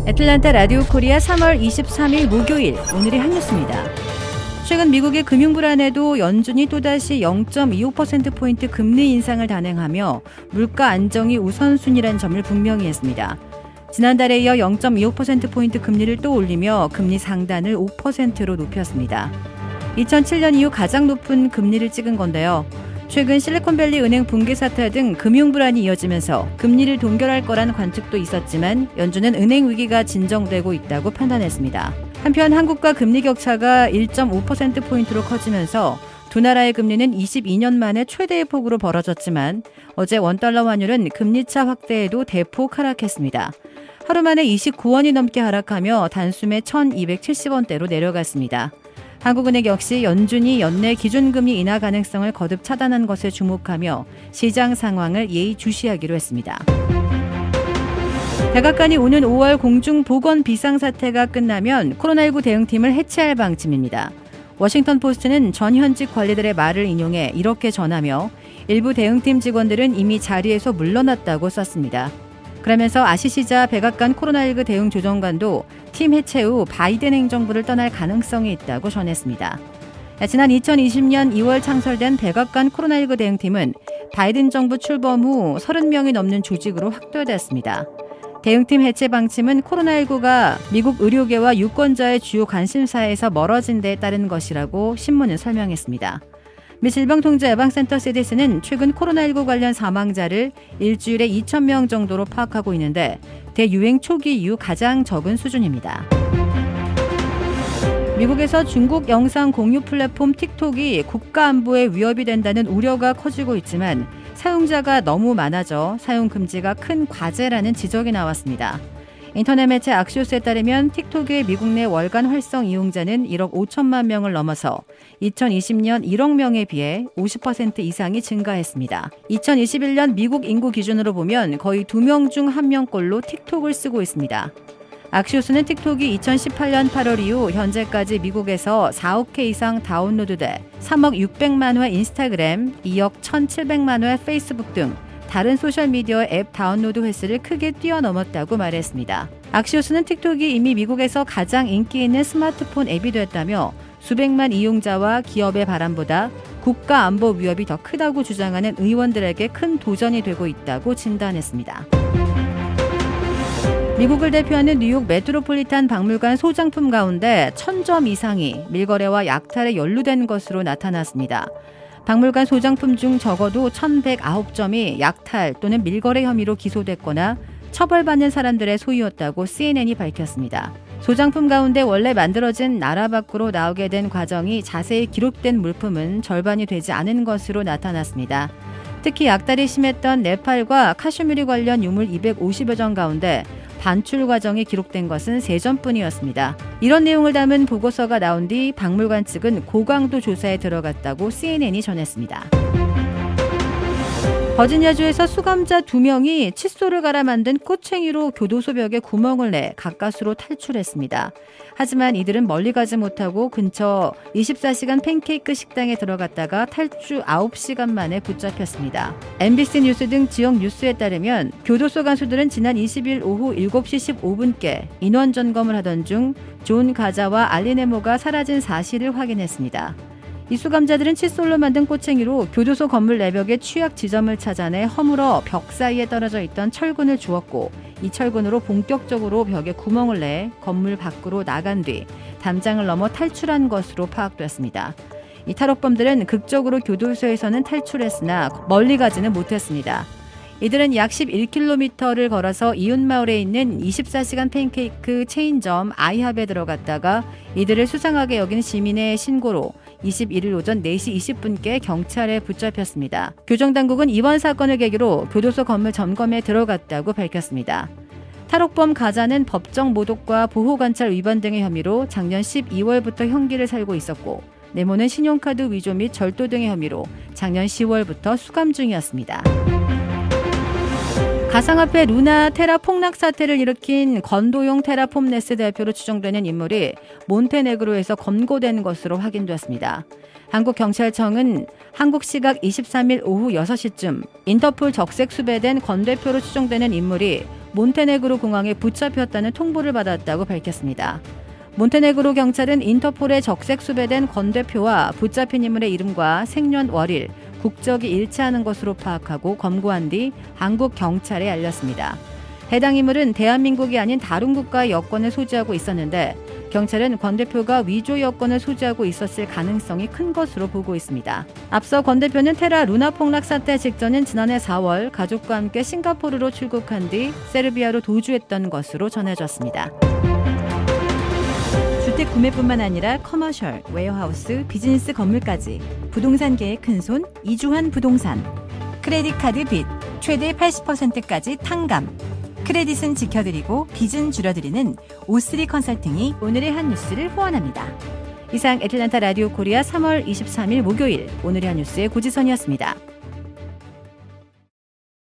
애틀란타 라디오 코리아 3월 23일 목요일 오늘의 한 뉴스입니다. 최근 미국의 금융 불안에도 연준이 또다시 0.25%포인트 금리 인상을 단행하며 물가 안정이 우선순위라는 점을 분명히 했습니다. 지난달에 이어 0.25%포인트 금리를 또 올리며 금리 상단을 5%로 높였습니다. 2007년 이후 가장 높은 금리를 찍은 건데요. 최근 실리콘밸리 은행 붕괴 사태 등 금융 불안이 이어지면서 금리를 동결할 거란 관측도 있었지만 연준은 은행 위기가 진정되고 있다고 판단했습니다. 한편 한국과 금리 격차가 1.5%포인트로 커지면서 두 나라의 금리는 22년 만에 최대의 폭으로 벌어졌지만 어제 원달러 환율은 금리차 확대에도 대폭 하락했습니다. 하루 만에 29원이 넘게 하락하며 단숨에 1,270원대로 내려갔습니다. 한국은행 역시 연준이 연내 기준금리 인하 가능성을 거듭 차단한 것에 주목하며 시장 상황을 예의주시하기로 했습니다. 백악관이 오는 5월 공중보건 비상사태가 끝나면 코로나19 대응팀을 해체할 방침입니다. 워싱턴 포스트는 전 현직 관리들의 말을 인용해 이렇게 전하며 일부 대응팀 직원들은 이미 자리에서 물러났다고 썼습니다. 그러면서 아시시자 백악관 코로나19 대응 조정관도 팀 해체 후 바이든 행정부를 떠날 가능성이 있다고 전했습니다. 지난 2020년 2월 창설된 백악관 코로나19 대응팀은 바이든 정부 출범 후 30명이 넘는 조직으로 확대됐습니다. 대응팀 해체 방침은 코로나19가 미국 의료계와 유권자의 주요 관심사에서 멀어진 데에 따른 것이라고 신문은 설명했습니다. 미 질병통제예방센터 CDC는 최근 코로나19 관련 사망자를 일주일에 2,000명 정도로 파악하고 있는데 대유행 초기 이후 가장 적은 수준입니다. 미국에서 중국 영상 공유 플랫폼 틱톡이 국가 안보에 위협이 된다는 우려가 커지고 있지만 사용자가 너무 많아져 사용 금지가 큰 과제라는 지적이 나왔습니다. 인터넷 매체 악시오스에 따르면 틱톡의 미국 내 월간 활성 이용자는 1억 5천만 명을 넘어서 2020년 1억 명에 비해 50% 이상이 증가했습니다. 2021년 미국 인구 기준으로 보면 거의 2명 중 1명꼴로 틱톡을 쓰고 있습니다. 악시오스는 틱톡이 2018년 8월 이후 현재까지 미국에서 4억 회 이상 다운로드돼 3억 600만 회 인스타그램, 2억 1,700만 회 페이스북 등 다른 소셜미디어 앱 다운로드 횟수를 크게 뛰어넘었다고 말했습니다. 악시오스는 틱톡이 이미 미국에서 가장 인기 있는 스마트폰 앱이 됐다며 수백만 이용자와 기업의 바람보다 국가 안보 위협이 더 크다고 주장하는 의원들에게 큰 도전이 되고 있다고 진단했습니다. 미국을 대표하는 뉴욕 메트로폴리탄 박물관 소장품 가운데 1,000점 이상이 밀거래와 약탈에 연루된 것으로 나타났습니다. 박물관 소장품 중 적어도 1,109점이 약탈 또는 밀거래 혐의로 기소됐거나 처벌받는 사람들의 소유였다고 CNN이 밝혔습니다. 소장품 가운데 원래 만들어진 나라 밖으로 나오게 된 과정이 자세히 기록된 물품은 절반이 되지 않은 것으로 나타났습니다. 특히 약탈이 심했던 네팔과 카슈미르 관련 유물 250여 점 가운데 반출 과정이 기록된 것은 3점뿐이었습니다. 이런 내용을 담은 보고서가 나온 뒤 박물관 측은 고강도 조사에 들어갔다고 CNN이 전했습니다. 버지니아주에서 수감자 2명이 칫솔을 갈아 만든 꼬챙이로 교도소 벽에 구멍을 내 가까스로 탈출했습니다. 하지만 이들은 멀리 가지 못하고 근처 24시간 팬케이크 식당에 들어갔다가 탈주 9시간 만에 붙잡혔습니다. MBC 뉴스 등 지역 뉴스에 따르면 교도소 간수들은 지난 20일 오후 7시 15분께 인원 점검을 하던 중 존 가자와 알리네모가 사라진 사실을 확인했습니다. 이 수감자들은 칫솔로 만든 꼬챙이로 교도소 건물 내벽의 취약 지점을 찾아내 허물어 벽 사이에 떨어져 있던 철근을 주웠고 이 철근으로 본격적으로 벽에 구멍을 내 건물 밖으로 나간 뒤 담장을 넘어 탈출한 것으로 파악됐습니다. 이 탈옥범들은 극적으로 교도소에서는 탈출했으나 멀리 가지는 못했습니다. 이들은 약 11km를 걸어서 이웃마을에 있는 24시간 팬케이크 체인점 아이합에 들어갔다가 이들을 수상하게 여긴 시민의 신고로 21일 오전 4시 20분께 경찰에 붙잡혔습니다. 교정당국은 이번 사건을 계기로 교도소 건물 점검에 들어갔다고 밝혔습니다. 탈옥범 가자는 법정 모독과 보호관찰 위반 등의 혐의로 작년 12월부터 형기를 살고 있었고 네모는 신용카드 위조 및 절도 등의 혐의로 작년 10월부터 수감 중이었습니다. 가상화폐 루나 테라 폭락 사태를 일으킨 건도용 테라폼네스 대표로 추정되는 인물이 몬테네그로에서 검거된 것으로 확인됐습니다. 한국경찰청은 한국 시각 23일 오후 6시쯤 인터폴 적색 수배된 건 대표로 추정되는 인물이 몬테네그로 공항에 붙잡혔다는 통보를 받았다고 밝혔습니다. 몬테네그로 경찰은 인터폴에 적색 수배된 권 대표와 붙잡힌 인물의 이름과 생년월일, 국적이 일치하는 것으로 파악하고 검거한 뒤 한국 경찰에 알렸습니다. 해당 인물은 대한민국이 아닌 다른 국가의 여권을 소지하고 있었는데 경찰은 권 대표가 위조 여권을 소지하고 있었을 가능성이 큰 것으로 보고 있습니다. 앞서 권 대표는 테라 루나 폭락 사태 직전인 지난해 4월 가족과 함께 싱가포르로 출국한 뒤 세르비아로 도주했던 것으로 전해졌습니다. 주택 구매뿐만 아니라 커머셜, 웨어하우스, 비즈니스 건물까지 부동산계의 큰손 이주환 부동산. 크레딧 카드 빚 최대 80%까지 탕감. 크레딧은 지켜드리고 빚은 줄여드리는 O3 컨설팅이 오늘의 한 뉴스를 후원합니다. 이상 애틀랜타 라디오 코리아 3월 23일 목요일 오늘의 한 뉴스의 고지선이었습니다.